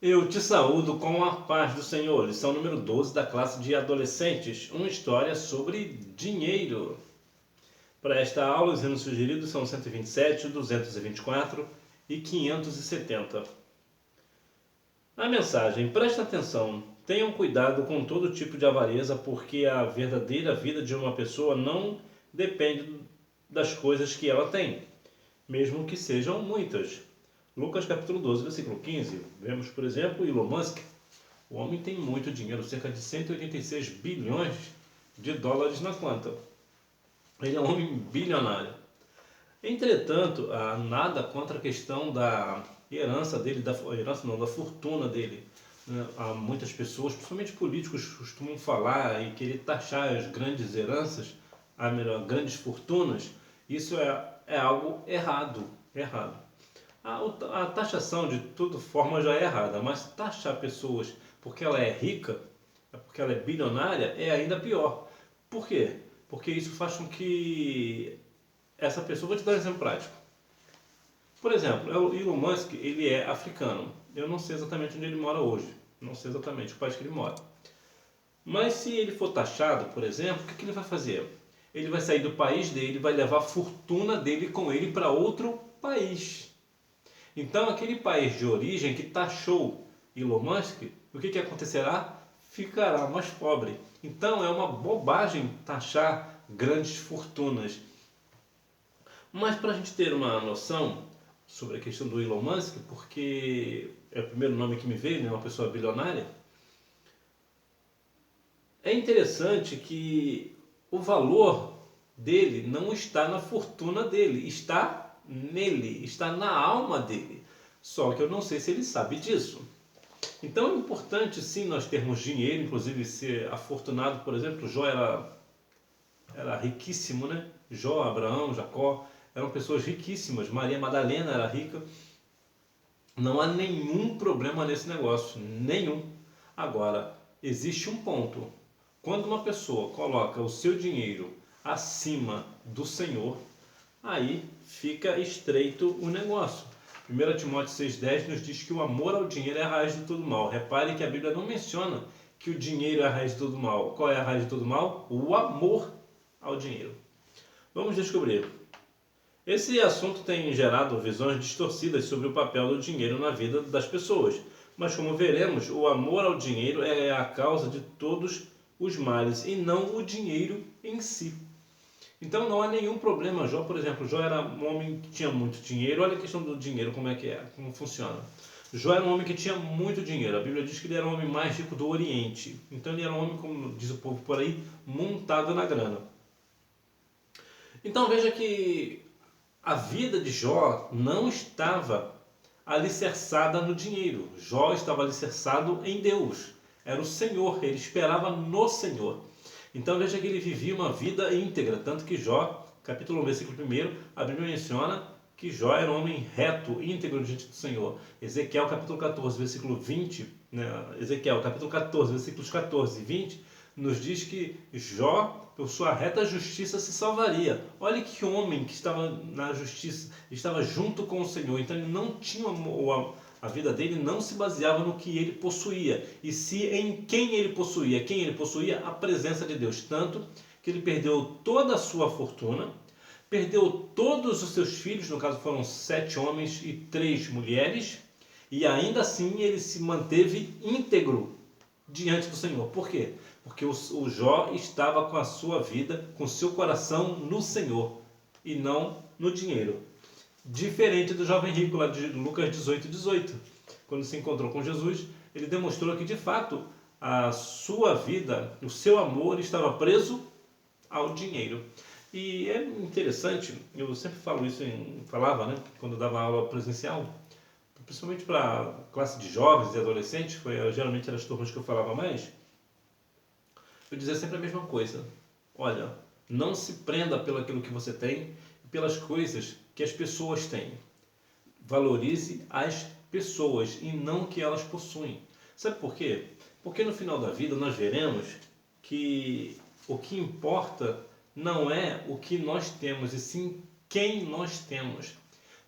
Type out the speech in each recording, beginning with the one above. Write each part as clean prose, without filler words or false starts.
Eu te saúdo com a paz do Senhor. Lição número 12 da classe de adolescentes. Uma história sobre dinheiro. Para esta aula, os hinos sugeridos são 127, 224 e 570. A mensagem: presta atenção. Tenham cuidado com todo tipo de avareza, porque a verdadeira vida de uma pessoa não depende das coisas que ela tem, mesmo que sejam muitas. Lucas capítulo 12, versículo 15, vemos, por exemplo, Elon Musk. O homem tem muito dinheiro, cerca de 186 bilhões de dólares na conta. Ele é um homem bilionário. Entretanto, há nada contra a questão da herança dele, da fortuna dele. Há muitas pessoas, principalmente políticos, costumam falar e querer taxar as grandes heranças, grandes fortunas. Isso é algo errado. A taxação de toda forma já é errada, mas taxar pessoas porque ela é rica, porque ela é bilionária, é ainda pior. Por quê? Porque isso faz com que essa pessoa, vou te dar um exemplo prático. Por exemplo, o Elon Musk, ele é africano. Eu não sei exatamente onde ele mora hoje. Não sei exatamente o país que ele mora. Mas se ele for taxado, por exemplo, o que ele vai fazer? Ele vai sair do país dele, vai levar a fortuna dele com ele para outro país. Então, aquele país de origem que taxou Elon Musk, o que acontecerá? Ficará mais pobre. Então, é uma bobagem taxar grandes fortunas. Mas para a gente ter uma noção sobre a questão do Elon Musk, porque é o primeiro nome que me veio, né, uma pessoa bilionária, é interessante que o valor dele não está na fortuna dele, está nele, está na alma dele. Só que eu não sei se ele sabe disso. Então é importante sim nós termos dinheiro, inclusive ser afortunado. Por exemplo, Jó era riquíssimo, né? Jó, Abraão, Jacó eram pessoas riquíssimas. Maria Madalena era rica. Não há nenhum problema nesse negócio, nenhum. Agora, existe um ponto. Quando uma pessoa coloca o seu dinheiro acima do Senhor, aí fica estreito o negócio. 1 Timóteo 6,10 nos diz que o amor ao dinheiro é a raiz de todo mal. Repare que a Bíblia não menciona que o dinheiro é a raiz de todo mal. Qual é a raiz de todo mal? O amor ao dinheiro. Vamos descobrir. Esse assunto tem gerado visões distorcidas sobre o papel do dinheiro na vida das pessoas. Mas como veremos, o amor ao dinheiro é a causa de todos os males e não o dinheiro em si. Então não há nenhum problema. Jó, por exemplo, Jó era um homem que tinha muito dinheiro. Olha a questão do dinheiro, como é que é, como funciona. Jó era um homem que tinha muito dinheiro. A Bíblia diz que ele era o homem mais rico do Oriente. Então ele era um homem, como diz o povo por aí, montado na grana. Então veja que a vida de Jó não estava alicerçada no dinheiro. Jó estava alicerçado em Deus. Era o Senhor, ele esperava no Senhor. Então veja que ele vivia uma vida íntegra, tanto que Jó, capítulo 1, versículo 1, a Bíblia menciona que Jó era um homem reto, íntegro diante do Senhor. Ezequiel capítulo 14, versículo 20, né? Ezequiel capítulo 14, versículos 14 e 20, nos diz que Jó, por sua reta justiça, se salvaria. Olha que homem que estava na justiça, estava junto com o Senhor. Então ele não tinha a vida dele não se baseava no que ele possuía, e se em quem ele possuía. Quem ele possuía? A presença de Deus. Tanto que ele perdeu toda a sua fortuna, perdeu todos os seus filhos, no caso foram 7 homens e 3 mulheres, e ainda assim ele se manteve íntegro diante do Senhor. Por quê? Porque o Jó estava com a sua vida, com o seu coração no Senhor e não no dinheiro. Diferente do jovem rico lá de Lucas 18:18. Quando se encontrou com Jesus, ele demonstrou que de fato a sua vida, o seu amor estava preso ao dinheiro. E é interessante, eu sempre falo isso, falava, né, quando eu dava aula presencial, principalmente para a classe de jovens e adolescentes, geralmente eram as turmas que eu falava mais, eu dizia sempre a mesma coisa. Olha, não se prenda pelo aquilo que você tem e pelas coisas que as pessoas têm. Valorize as pessoas e não o que elas possuem. Sabe por quê? Porque no final da vida nós veremos que o que importa não é o que nós temos, e sim quem nós temos.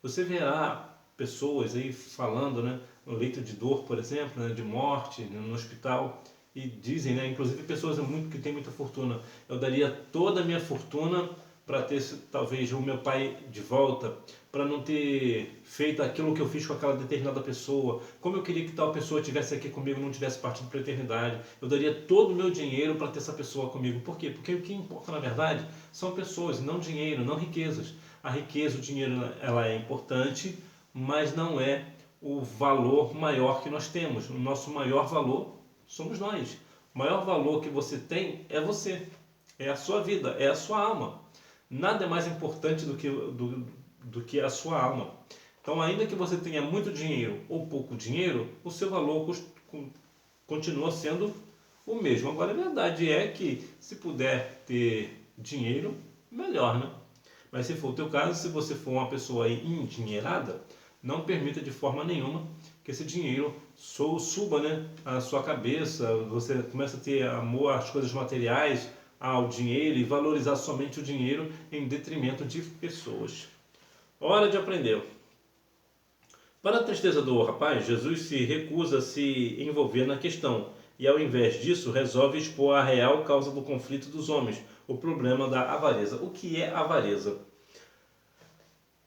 Você verá pessoas aí falando, né, no leito de dor, por exemplo, né, de morte, no hospital, e dizem, né, inclusive pessoas que têm muita fortuna, eu daria toda a minha fortuna para ter talvez o meu pai de volta, para não ter feito aquilo que eu fiz com aquela determinada pessoa, como eu queria que tal pessoa estivesse aqui comigo e não tivesse partido para a eternidade, eu daria todo o meu dinheiro para ter essa pessoa comigo. Por quê? Porque o que importa na verdade são pessoas, não dinheiro, não riquezas. A riqueza, o dinheiro, ela é importante, mas não é o valor maior que nós temos. O nosso maior valor somos nós. O maior valor que você tem é você, é a sua vida, é a sua alma. Nada é mais importante do que a sua alma. Então, ainda que você tenha muito dinheiro ou pouco dinheiro, o seu valor continua sendo o mesmo. Agora, a verdade é que se puder ter dinheiro, melhor, né? Mas se for o teu caso, se você for uma pessoa aí endinheirada, não permita de forma nenhuma que esse dinheiro suba, né, a sua cabeça, você começa a ter amor às coisas materiais, ao dinheiro e valorizar somente o dinheiro em detrimento de pessoas. Hora de aprender. Para a tristeza do rapaz, Jesus se recusa a se envolver na questão e, ao invés disso, resolve expor a real causa do conflito dos homens, o problema da avareza. O que é avareza?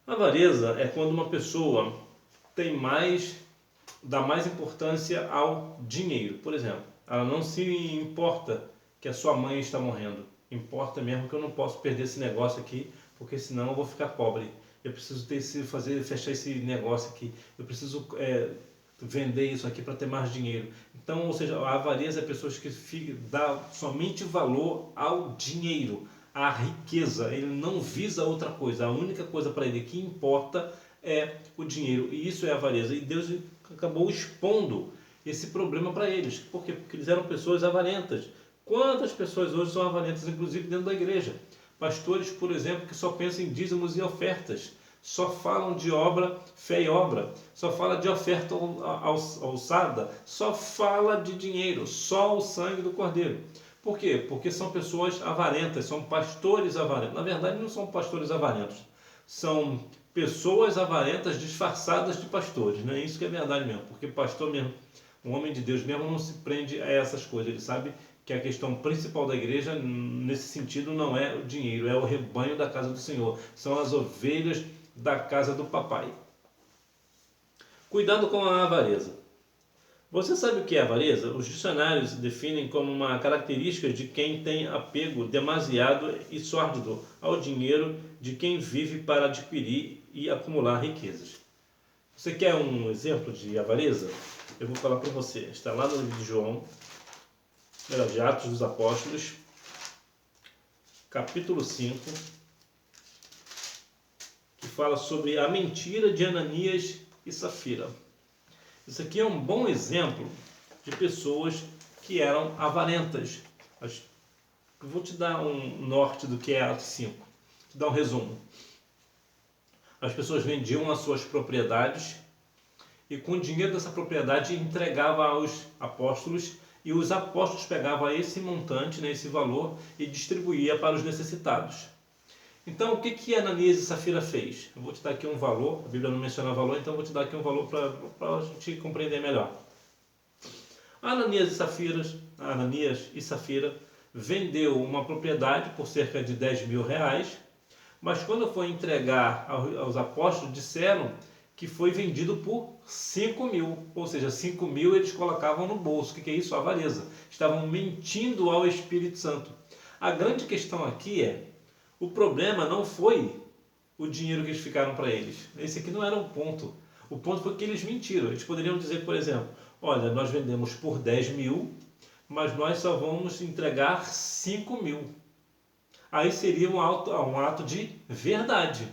Avareza é quando uma pessoa dá mais importância ao dinheiro. Por exemplo, ela não se importa que a sua mãe está morrendo. Importa mesmo que eu não posso perder esse negócio aqui, porque senão eu vou ficar pobre. Eu preciso fechar esse negócio aqui. Eu preciso vender isso aqui para ter mais dinheiro. Então, ou seja, a avareza é pessoas que dá somente valor ao dinheiro, à riqueza. Ele não visa outra coisa. A única coisa para ele que importa é o dinheiro. E isso é avareza. E Deus acabou expondo esse problema para eles. Por quê? Porque eles eram pessoas avarentas. Quantas pessoas hoje são avarentas, inclusive dentro da igreja? Pastores, por exemplo, que só pensam em dízimos e ofertas. Só falam de obra, fé e obra. Só fala de oferta alçada. Só fala de dinheiro. Só o sangue do cordeiro. Por quê? Porque são pessoas avarentas, são pastores avarentos. Na verdade, não são pastores avarentos. São pessoas avarentas disfarçadas de pastores, né? Isso que é verdade mesmo, porque pastor mesmo, um homem de Deus mesmo não se prende a essas coisas. Ele sabe que a questão principal da igreja, nesse sentido, não é o dinheiro, é o rebanho da casa do Senhor. São as ovelhas da casa do papai. Cuidado com a avareza. Você sabe o que é avareza? Os dicionários definem como uma característica de quem tem apego demasiado e sórdido ao dinheiro, de quem vive para adquirir e acumular riquezas. Você quer um exemplo de avareza? Eu vou falar para você. Está lá no livro de João, de Atos dos Apóstolos, capítulo 5, que fala sobre a mentira de Ananias e Safira. Isso aqui é um bom exemplo de pessoas que eram avarentas. Eu vou te dar um norte do que é Atos 5. Vou te dar um resumo. As pessoas vendiam as suas propriedades e com o dinheiro dessa propriedade entregava aos apóstolos, e os apóstolos pegavam esse montante, né, esse valor, e distribuía para os necessitados. Então, o que Ananias e Safira fez? Eu vou te dar aqui um valor, a Bíblia não menciona valor, então eu vou te dar aqui um valor para a gente compreender melhor. Ananias e Safira vendeu uma propriedade por cerca de 10 mil reais, mas quando foi entregar aos apóstolos, disseram que foi vendido por 5 mil, ou seja, 5 mil eles colocavam no bolso. O que é isso? Avareza. Estavam mentindo ao Espírito Santo. A grande questão aqui é, o problema não foi o dinheiro que eles ficaram para eles. Esse aqui não era o ponto. O ponto foi que eles mentiram. Eles poderiam dizer, por exemplo, olha, nós vendemos por 10 mil, mas nós só vamos entregar 5 mil. Aí seria um ato de verdade.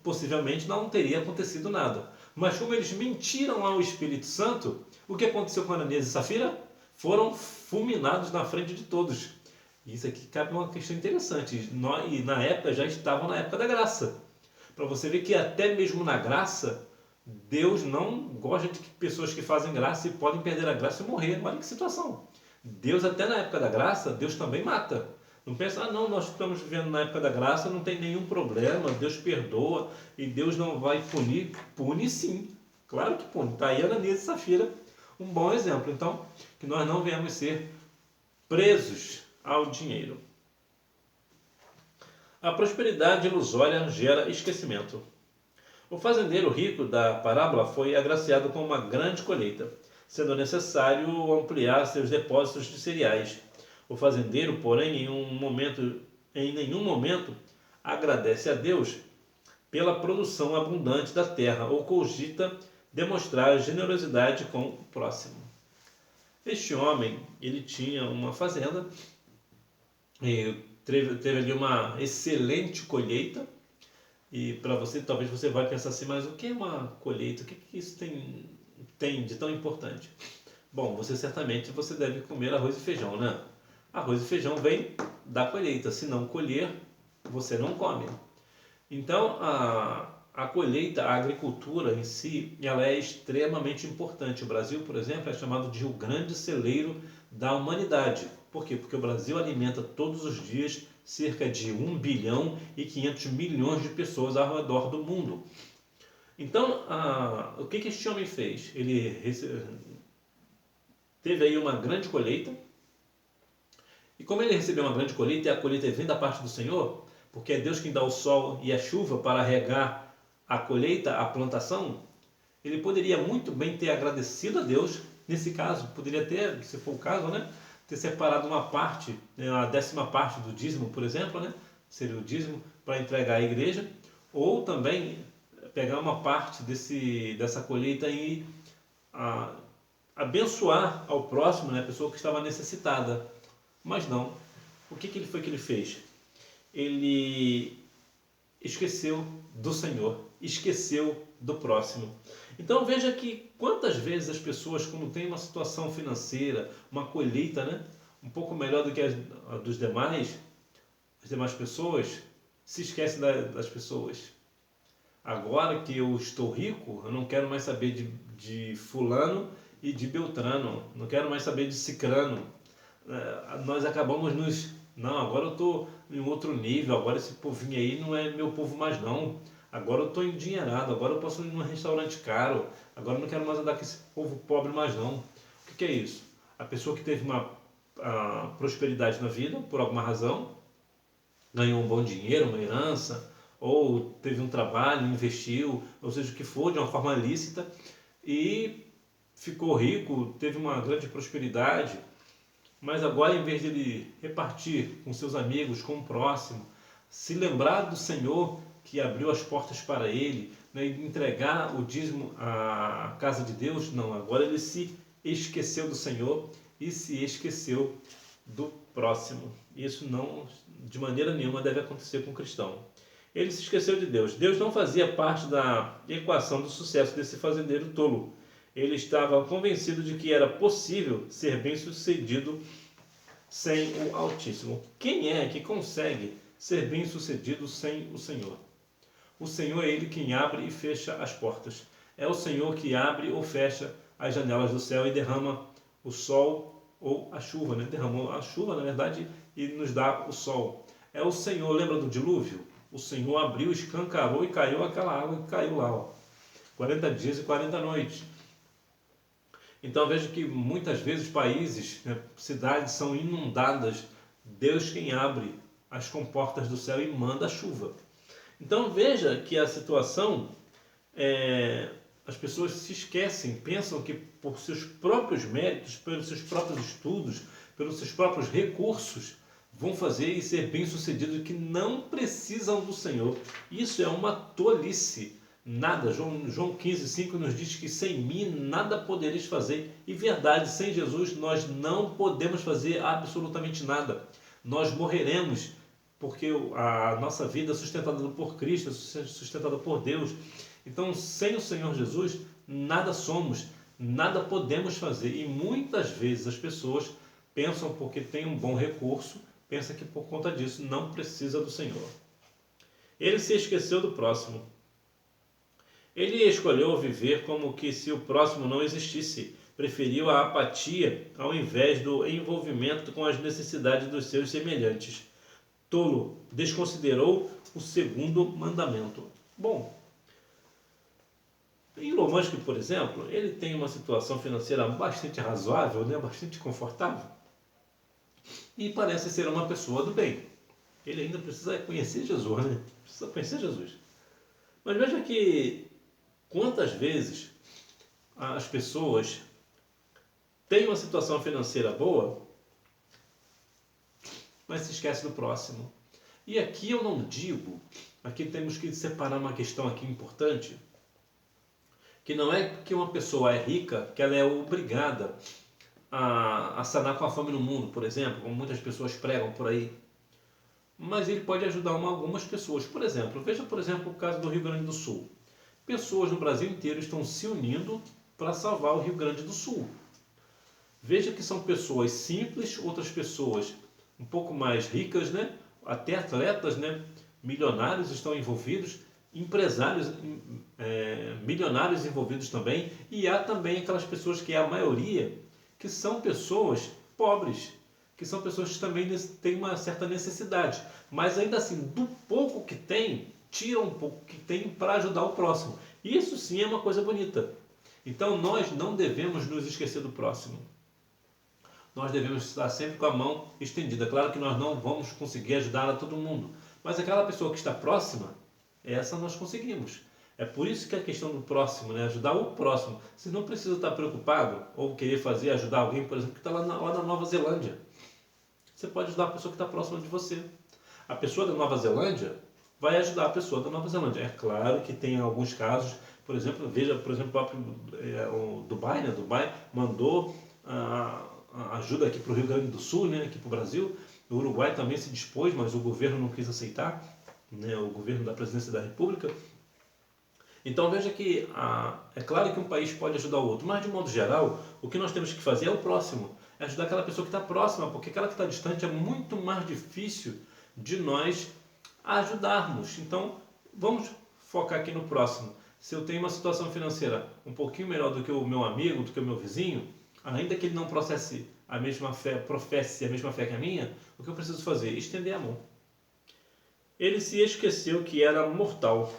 Possivelmente não teria acontecido nada. Mas como eles mentiram ao Espírito Santo, o que aconteceu com Ananias e Safira? Foram fulminados na frente de todos. Isso aqui cabe uma questão interessante. E na época já estavam na época da graça. Para você ver que até mesmo na graça, Deus não gosta de pessoas que fazem graça e podem perder a graça e morrer. Olha que situação. Deus até na época da graça, Deus também mata. Não pensa, não, nós estamos vivendo na época da graça, não tem nenhum problema, Deus perdoa e Deus não vai punir. Pune sim, claro que pune. Está aí Ananias e Safira, um bom exemplo. Então, que nós não venhamos ser presos ao dinheiro. A prosperidade ilusória gera esquecimento. O fazendeiro rico da parábola foi agraciado com uma grande colheita, sendo necessário ampliar seus depósitos de cereais. O fazendeiro, porém, em nenhum momento agradece a Deus pela produção abundante da terra ou cogita demonstrar generosidade com o próximo. Este homem, ele tinha uma fazenda e teve ali uma excelente colheita. E para você, talvez você vai pensar assim, mas o que é uma colheita? O que isso tem de tão importante? Bom, você deve comer arroz e feijão, né? Arroz e feijão vem da colheita, se não colher, você não come. Então, a colheita, a agricultura em si, ela é extremamente importante. O Brasil, por exemplo, é chamado de o grande celeiro da humanidade. Por quê? Porque o Brasil alimenta todos os dias cerca de 1 bilhão e 500 milhões de pessoas ao redor do mundo. Então, o que este homem fez? Ele teve aí uma grande colheita. E como ele recebeu uma grande colheita, e a colheita vem da parte do Senhor, porque é Deus quem dá o sol e a chuva para regar a colheita, a plantação, ele poderia muito bem ter agradecido a Deus, nesse caso, poderia ter, se for o caso, né, ter separado uma parte, a 10ª parte do dízimo, por exemplo, né, seria o dízimo, para entregar à igreja, ou também pegar uma parte dessa colheita e abençoar ao próximo, né, a pessoa que estava necessitada. Mas não. O que foi que ele fez? Ele esqueceu do Senhor, esqueceu do próximo. Então veja que quantas vezes as pessoas, quando têm uma situação financeira, uma colheita, né, um pouco melhor do que a dos demais, as demais pessoas, se esquecem das pessoas. Agora que eu estou rico, eu não quero mais saber de fulano e de beltrano, não quero mais saber de cicrano. Nós acabamos não, agora eu estou em outro nível, agora esse povinho aí não é meu povo mais não, agora eu estou endinheirado, agora eu posso ir num restaurante caro, agora eu não quero mais andar com esse povo pobre mais não. O que é isso? A pessoa que teve uma prosperidade na vida, por alguma razão, ganhou um bom dinheiro, uma herança, ou teve um trabalho, investiu, ou seja, o que for, de uma forma lícita, e ficou rico, teve uma grande prosperidade. Mas agora, em vez de ele repartir com seus amigos, com o próximo, se lembrar do Senhor que abriu as portas para ele, né, e entregar o dízimo à casa de Deus, não, agora ele se esqueceu do Senhor e se esqueceu do próximo. Isso não, de maneira nenhuma, deve acontecer com o cristão. Ele se esqueceu de Deus. Deus não fazia parte da equação do sucesso desse fazendeiro tolo. Ele estava convencido de que era possível ser bem-sucedido sem o Altíssimo. Quem é que consegue ser bem-sucedido sem o Senhor? O Senhor é Ele quem abre e fecha as portas. É o Senhor que abre ou fecha as janelas do céu e derrama o sol ou a chuva, né? Derramou a chuva, na verdade, e nos dá o sol. É o Senhor, lembra do dilúvio? O Senhor abriu, escancarou e caiu aquela água que caiu lá, ó. 40 dias e 40 noites. Então veja que muitas vezes países, né, cidades são inundadas, Deus quem abre as comportas do céu e manda a chuva. Então veja que a situação, as pessoas se esquecem, pensam que por seus próprios méritos, pelos seus próprios estudos, pelos seus próprios recursos, vão fazer e ser bem-sucedidos, que não precisam do Senhor. Isso é uma tolice. Nada, João 15,5 nos diz que sem mim nada podereis fazer. E verdade, sem Jesus nós não podemos fazer absolutamente nada. Nós morreremos, porque a nossa vida é sustentada por Cristo, é sustentada por Deus. Então, sem o Senhor Jesus, nada somos, nada podemos fazer. E muitas vezes as pessoas pensam, porque tem um bom recurso, pensam que por conta disso não precisa do Senhor. Ele se esqueceu do próximo. Ele escolheu viver como que se o próximo não existisse. Preferiu a apatia ao invés do envolvimento com as necessidades dos seus semelhantes. tolo, desconsiderou o segundo mandamento. Bom, Elon Musk, por exemplo, ele tem uma situação financeira bastante razoável, né? Bastante confortável, e parece ser uma pessoa do bem. Ele ainda precisa conhecer Jesus, né? Precisa conhecer Jesus. Mas veja que quantas vezes as pessoas têm uma situação financeira boa, mas se esquece do próximo. E aqui eu não digo, aqui temos que separar uma questão aqui importante, que não é que uma pessoa é rica que ela é obrigada a sanar com a fome no mundo, por exemplo, como muitas pessoas pregam por aí. Mas ele pode ajudar algumas pessoas. Por exemplo, veja por exemplo o caso do Rio Grande do Sul. Pessoas no Brasil inteiro estão se unindo para salvar o Rio Grande do Sul. Veja que são pessoas simples, outras pessoas um pouco mais ricas, né? Até atletas, né? Milionários estão envolvidos, empresários milionários envolvidos também, e há também aquelas pessoas que é a maioria, que são pessoas pobres, que são pessoas que também têm uma certa necessidade, mas ainda assim, do pouco que tem, tira um pouco que tem para ajudar o próximo. Isso sim é uma coisa bonita. Então nós não devemos nos esquecer do próximo. Nós devemos estar sempre com a mão estendida. Claro que nós não vamos conseguir ajudar a todo mundo, mas aquela pessoa que está próxima, essa nós conseguimos. É por isso que a questão do próximo, né? Ajudar o próximo. Você não precisa estar preocupado ou querer ajudar alguém, por exemplo, que está lá na Nova Zelândia. Você pode ajudar a pessoa que está próxima de você. A pessoa da Nova Zelândia vai ajudar a pessoa da Nova Zelândia. É claro que tem alguns casos, por exemplo, veja, por exemplo, o próprio o Dubai, né? Dubai mandou ajuda aqui para o Rio Grande do Sul, né? Aqui para o Brasil. O Uruguai também se dispôs, mas o governo não quis aceitar, né? O governo da Presidência da República. Então veja que é claro que um país pode ajudar o outro, mas de modo geral, o que nós temos que fazer é o próximo, é ajudar aquela pessoa que está próxima, porque aquela que está distante é muito mais difícil de nós ajudarmos. Então vamos focar aqui no próximo. Se eu tenho uma situação financeira um pouquinho melhor do que o meu amigo, do que o meu vizinho, ainda que ele não professe a mesma fé que a minha, o que eu preciso fazer? Estender a mão. Ele se esqueceu que era mortal.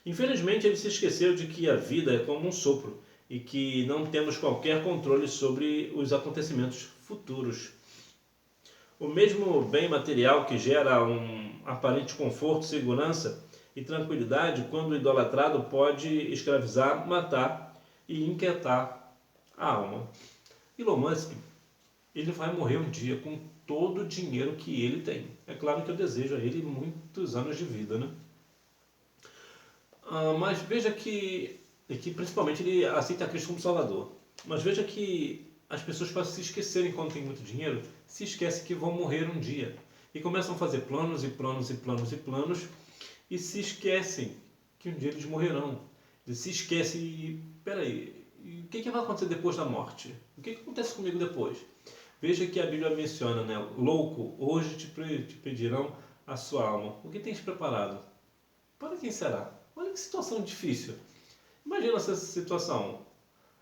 Infelizmente, ele se esqueceu de que a vida é como um sopro e que não temos qualquer controle sobre os acontecimentos futuros. O mesmo bem material que gera um aparente conforto, segurança e tranquilidade, quando idolatrado, pode escravizar, matar e inquietar a alma. Elon Musk, ele vai morrer um dia com todo o dinheiro que ele tem. É claro que eu desejo a ele muitos anos de vida, né? Mas veja que principalmente ele aceita Cristo como Salvador. Mas veja que as pessoas, para se esquecerem quando tem muito dinheiro, se esquecem que vão morrer um dia. E começam a fazer planos e planos e planos e planos, e se esquecem que um dia eles morrerão. Eles se esquecem e, peraí, o que vai acontecer depois da morte? O que acontece comigo depois? Veja que a Bíblia menciona, né? Louco, hoje te pedirão a sua alma. O que tens preparado? Para quem será? Olha que situação difícil. Imagina essa situação.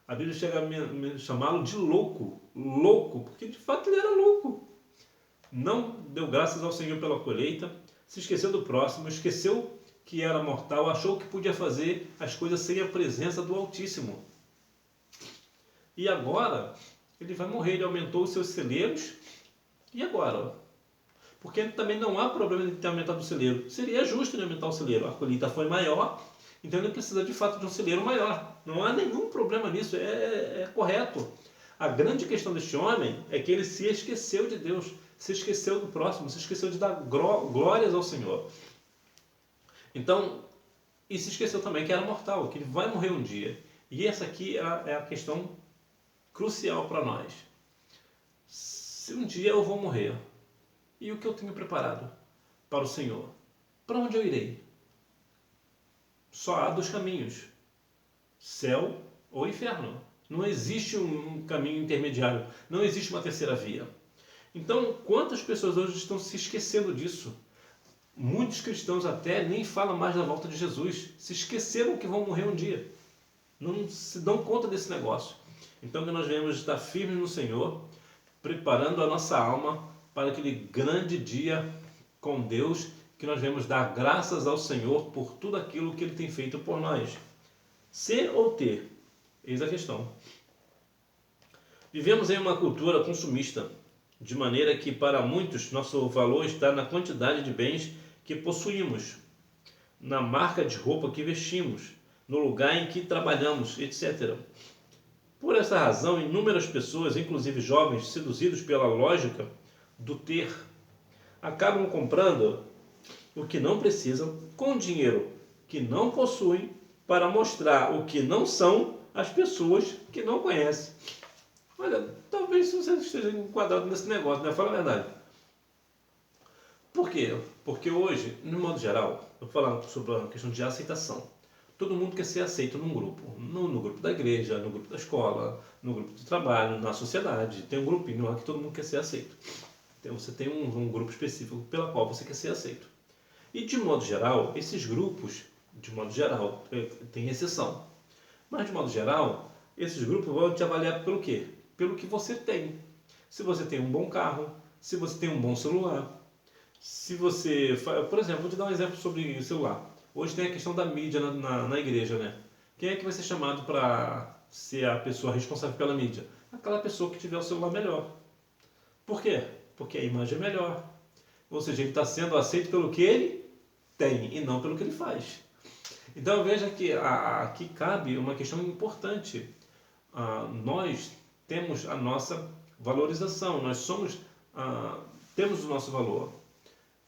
A Bíblia chega a chamá-lo de louco. Louco, porque de fato ele era louco. Não deu graças ao Senhor pela colheita, se esqueceu do próximo, esqueceu que era mortal, achou que podia fazer as coisas sem a presença do Altíssimo. E agora, ele vai morrer, ele aumentou os seus celeiros. E agora? Porque também não há problema de ter aumentado o celeiro. Seria justo ele aumentar o celeiro. A colheita foi maior, então ele precisa de fato de um celeiro maior. Não há nenhum problema nisso, é correto. A grande questão deste homem é que ele se esqueceu de Deus, se esqueceu do próximo, se esqueceu de dar glórias ao Senhor. Então, e se esqueceu também que era mortal, que ele vai morrer um dia. E essa aqui é a questão crucial para nós. Se um dia eu vou morrer, e o que eu tenho preparado para o Senhor? Para onde eu irei? Só há dois caminhos: céu ou inferno. Não existe um caminho intermediário. Não existe uma terceira via. Então, quantas pessoas hoje estão se esquecendo disso? Muitos cristãos até nem falam mais da volta de Jesus. Se esqueceram que vão morrer um dia. Não se dão conta desse negócio. Então, que nós devemos estar firmes no Senhor, preparando a nossa alma para aquele grande dia com Deus que nós devemos dar graças ao Senhor por tudo aquilo que Ele tem feito por nós. Ser ou ter? Eis a questão. Vivemos em uma cultura consumista, de maneira que para muitos nosso valor está na quantidade de bens que possuímos, na marca de roupa que vestimos, no lugar em que trabalhamos, etc. Por essa razão, inúmeras pessoas, inclusive jovens, seduzidos pela lógica do ter, acabam comprando o que não precisam com dinheiro que não possuem para mostrar o que não são às pessoas que não conhecem. Olha, talvez você esteja enquadrado nesse negócio, né? Fala a verdade. Por quê? Porque hoje, no modo geral, eu vou falar sobre a questão de aceitação. Todo mundo quer ser aceito num grupo. No grupo da igreja, no grupo da escola, no grupo de trabalho, na sociedade. Tem um grupinho lá que todo mundo quer ser aceito. Então, você tem um grupo específico pela qual você quer ser aceito. E de modo geral, esses grupos, de modo geral, tem exceção. Mas de modo geral, esses grupos vão te avaliar pelo quê? Pelo que você tem. Se você tem um bom carro, se você tem um bom celular, se você... Por exemplo, vou te dar um exemplo sobre celular. Hoje tem a questão da mídia na igreja, né? Quem é que vai ser chamado para ser a pessoa responsável pela mídia? Aquela pessoa que tiver o celular melhor. Por quê? Porque a imagem é melhor. Ou seja, ele está sendo aceito pelo que ele tem e não pelo que ele faz. Então veja que aqui cabe uma questão importante. Nós temos a nossa valorização, nós temos o nosso valor.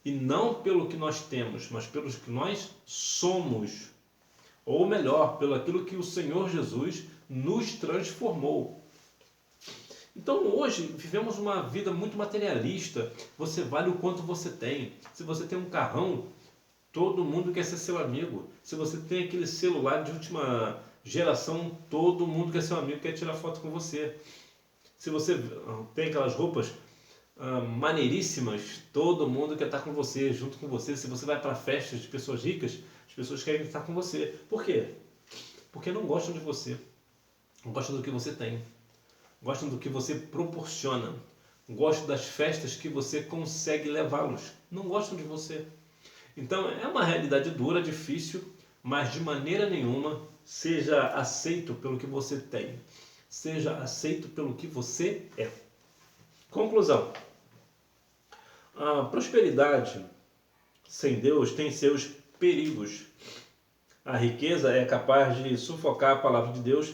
E não pelo que nós temos, mas pelo que nós somos. Ou melhor, pelo aquilo que o Senhor Jesus nos transformou. Então hoje vivemos uma vida muito materialista. Você vale o quanto você tem. Se você tem um carrão, todo mundo quer ser seu amigo. Se você tem aquele celular de última geração, todo mundo quer ser seu amigo, quer tirar foto com você. Se você tem aquelas roupas maneiríssimas, todo mundo quer estar com você, junto com você. Se você vai para festas de pessoas ricas, as pessoas querem estar com você. Por quê? Porque não gostam de você. Não gostam do que você tem. Gostam do que você proporciona. Gostam das festas que você consegue levá-los. Não gostam de você. Então é uma realidade dura, difícil, mas de maneira nenhuma seja aceito pelo que você tem. Seja aceito pelo que você é. Conclusão. A prosperidade sem Deus tem seus perigos. A riqueza é capaz de sufocar a palavra de Deus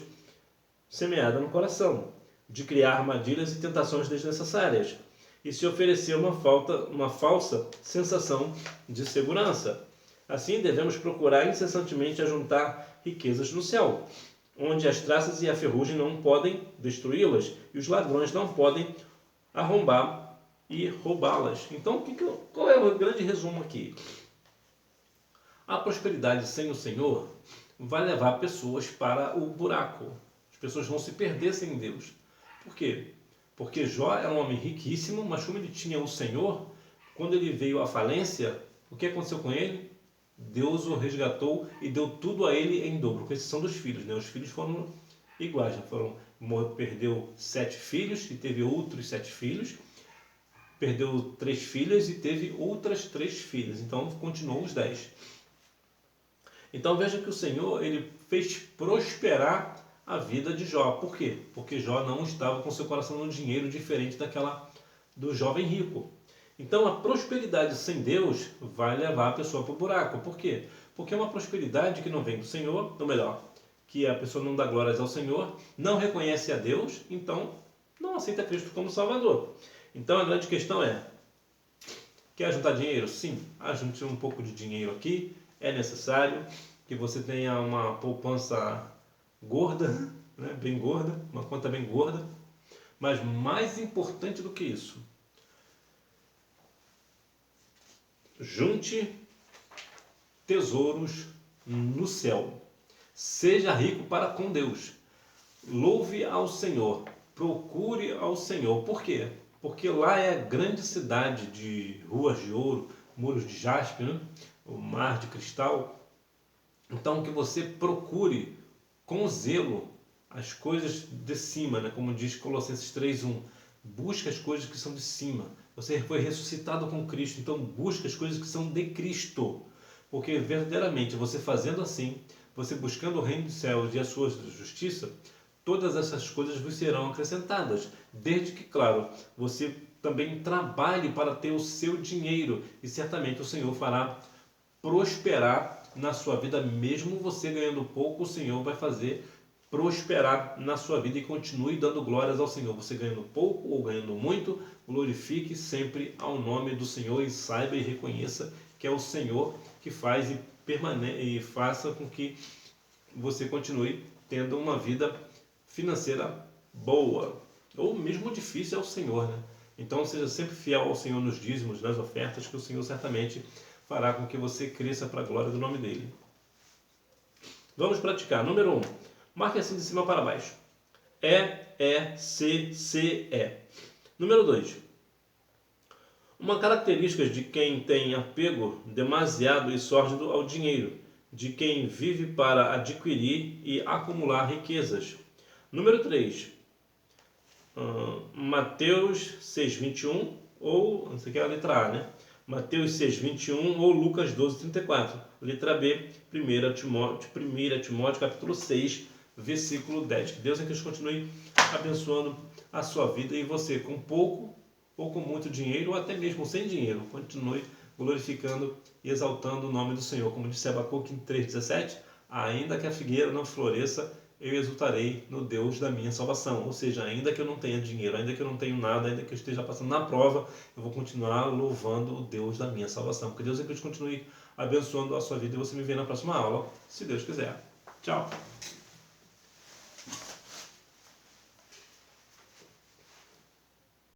semeada no coração, de criar armadilhas e tentações desnecessárias e se oferecer uma falsa sensação de segurança. Assim, devemos procurar incessantemente ajuntar riquezas no céu, onde as traças e a ferrugem não podem destruí-las e os ladrões não podem arrombar e roubá-las. Então, qual é o grande resumo aqui? A prosperidade sem o Senhor vai levar pessoas para o buraco. As pessoas vão se perder sem Deus. Por quê? Porque Jó era um homem riquíssimo, mas como ele tinha o Senhor, quando ele veio à falência, o que aconteceu com ele? Deus o resgatou e deu tudo a ele em dobro, com exceção dos filhos, né? Os filhos foram iguais, perdeu 7 filhos e teve outros 7 filhos, perdeu 3 filhas e teve outras 3 filhas, então continuou os 10. Então veja que o Senhor ele fez prosperar a vida de Jó. Por quê? Porque Jó não estava com seu coração no dinheiro, diferente daquela do jovem rico. Então a prosperidade sem Deus vai levar a pessoa para o buraco. Por quê? Porque é uma prosperidade que não vem do Senhor, ou melhor, que a pessoa não dá glórias ao Senhor, não reconhece a Deus, então não aceita Cristo como Salvador. Então a grande questão é, quer juntar dinheiro? Sim, ajunte um pouco de dinheiro aqui, é necessário que você tenha uma poupança gorda, né? Bem gorda, uma conta bem gorda, mas mais importante do que isso, junte tesouros no céu, seja rico para com Deus, louve ao Senhor, procure ao Senhor. Por quê? Porque lá é a grande cidade de ruas de ouro, muros de jaspe, né? O mar de cristal. Então que você procure com zelo as coisas de cima, né? Como diz Colossenses 3:1. Busca as coisas que são de cima. Você foi ressuscitado com Cristo, então busca as coisas que são de Cristo. Porque verdadeiramente você fazendo assim, você buscando o reino dos céus e a sua justiça, todas essas coisas vos serão acrescentadas. Desde que, claro, você também trabalhe para ter o seu dinheiro e certamente o Senhor fará prosperar na sua vida, mesmo você ganhando pouco, o Senhor vai fazer prosperar na sua vida e continue dando glórias ao Senhor. Você ganhando pouco ou ganhando muito, glorifique sempre ao nome do Senhor e saiba e reconheça que é o Senhor que faz e faça com que você continue tendo uma vida financeira boa, ou mesmo difícil é o Senhor, né? Então seja sempre fiel ao Senhor nos dízimos, nas ofertas, que o Senhor certamente fará com que você cresça para a glória do nome dele. Vamos praticar. Número 1. Marque assim de cima para baixo. E. Número 2. Uma característica de quem tem apego demasiado e sórdido ao dinheiro, de quem vive para adquirir e acumular riquezas. Número 3. Mateus 6,21 ou, isso aqui é a letra A, né? Mateus 6,21 ou Lucas 12,34. Letra B, 1 Timóteo capítulo 6, versículo 10. Que Deus continue abençoando a sua vida e você com pouco ou com muito dinheiro ou até mesmo sem dinheiro. Continue glorificando e exaltando o nome do Senhor. Como disse Abacuque 3,17, ainda que a figueira não floresça, eu exultarei no Deus da minha salvação. Ou seja, ainda que eu não tenha dinheiro, ainda que eu não tenha nada, ainda que eu esteja passando na prova, eu vou continuar louvando o Deus da minha salvação. Que Deus continue abençoando a sua vida e você me vê na próxima aula, se Deus quiser. Tchau!